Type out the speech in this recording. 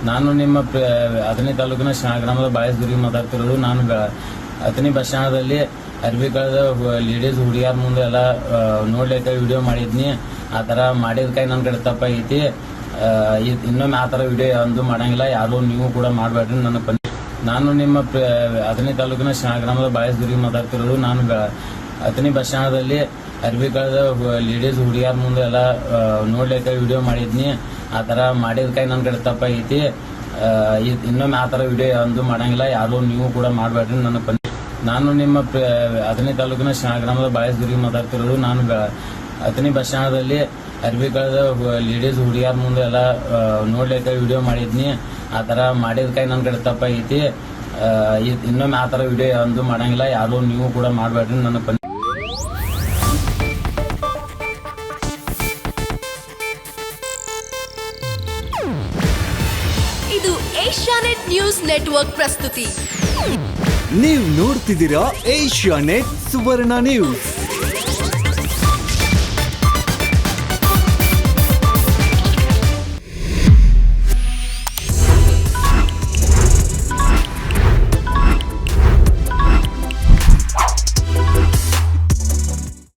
ನಾನು ನಿಮ್ಮ ಅಥಣಿ ತಾಲೂಕಿನ ಗ್ರಾಮದ ಬಾಳೆಸ್ಗುರಿಗೆ ಮಾತಾಡ್ತಿರೋದು. ನಾನು ಅಥಣಿ ಬಸ್ ಸ್ಟ್ಯಾಂಡದಲ್ಲಿ ಅರ್ಬಿ ಕಳೆದ ಲೇಡೀಸ್ ಹುಡುಗಿಯಾರ ಮುಂದೆ ಎಲ್ಲ ನೋಡ್ಲಿಕ್ಕೆ ವಿಡಿಯೋ ಮಾಡಿದ್ನಿ. ಆ ಥರ ಮಾಡಿದ ನನ್ನ ಕಡೆ ತಪ್ಪಾಗೈತಿ. ಇನ್ನೊಮ್ಮೆ ಆ ಥರ ವಿಡಿಯೋ ಒಂದು ಮಾಡಂಗಿಲ್ಲ. ಯಾರು ನೀವು ಕೂಡ ಮಾಡಬೇಡ್ರಿ. ನಾನು ನಿಮ್ಮ ಅಥಣಿ ತಾಲೂಕಿನ ಗ್ರಾಮದ ಬಾಳೆಸ್ಗುರಿಗೆ ಮಾತಾಡ್ತಿರೋದು. ನಾನು ಅಥಣಿ ಬಸ್ ಸ್ಟ್ಯಾಂಡದಲ್ಲಿ ಅರ್ಬಿ ಕಳೆದ ಲೇಡೀಸ್ ಹುಡುಗಿಯಾರ ಮುಂದೆ ಎಲ್ಲ ನೋಡ್ಲಿಕ್ಕೆ ವಿಡಿಯೋ ಮಾಡಿದ್ನಿ. ಆ ಥರ ಮಾಡಿದ ನನ್ನ ಕಡೆ ತಪ್ಪಾಗೈತಿ. ಇನ್ನೊಮ್ಮೆ ಆ ಥರ ವಿಡಿಯೋ ಒಂದು ಮಾಡಂಗಿಲ್ಲ. ಯಾರು ನೀವು ಕೂಡ ಮಾಡಬೇಡ್ರಿ. ನಾನು ನಿಮ್ಮ ಅಥಣಿ ತಾಲೂಕಿನ ಗ್ರಾಮದ ಬಾಳೆಸ್ಗುರಿಗೆ ಮಾತಾಡ್ತಿರೋದು. ನಾನು ಅಥಣಿ ಬಸ್ ಸ್ಟ್ಯಾಂಡದಲ್ಲಿ ಅರ್ಬಿ ಕಳೆದ ಲೇಡೀಸ್ ಹುಡುಗಿಯಾರ ಮುಂದೆ ಎಲ್ಲ ನೋಡ್ಲಿಕ್ಕೆ ವಿಡಿಯೋ ಮಾಡಿದ್ನಿ. ಆ ಥರ ಮಾಡಿದ ನನ್ನ ಕಡೆ ತಪ್ಪಾಗೈತಿ. ಇನ್ನೊಮ್ಮೆ ಆ ಥರ ವಿಡಿಯೋ ಒಂದು ಮಾಡಂಗಿಲ್ಲ. ಯಾರು ನೀವು ಕೂಡ ಮಾಡಬೇಡ್ರಿ. ಇದು ಏಷ್ಯಾನೆಟ್ ನ್ಯೂಸ್ ನೆಟ್ವರ್ಕ್ ಪ್ರಸ್ತುತಿ. ನೀವು ನೋಡ್ತಿದ್ದೀರಾ ಏಷ್ಯಾನೆಟ್ ಸುವರ್ಣ ನ್ಯೂಸ್.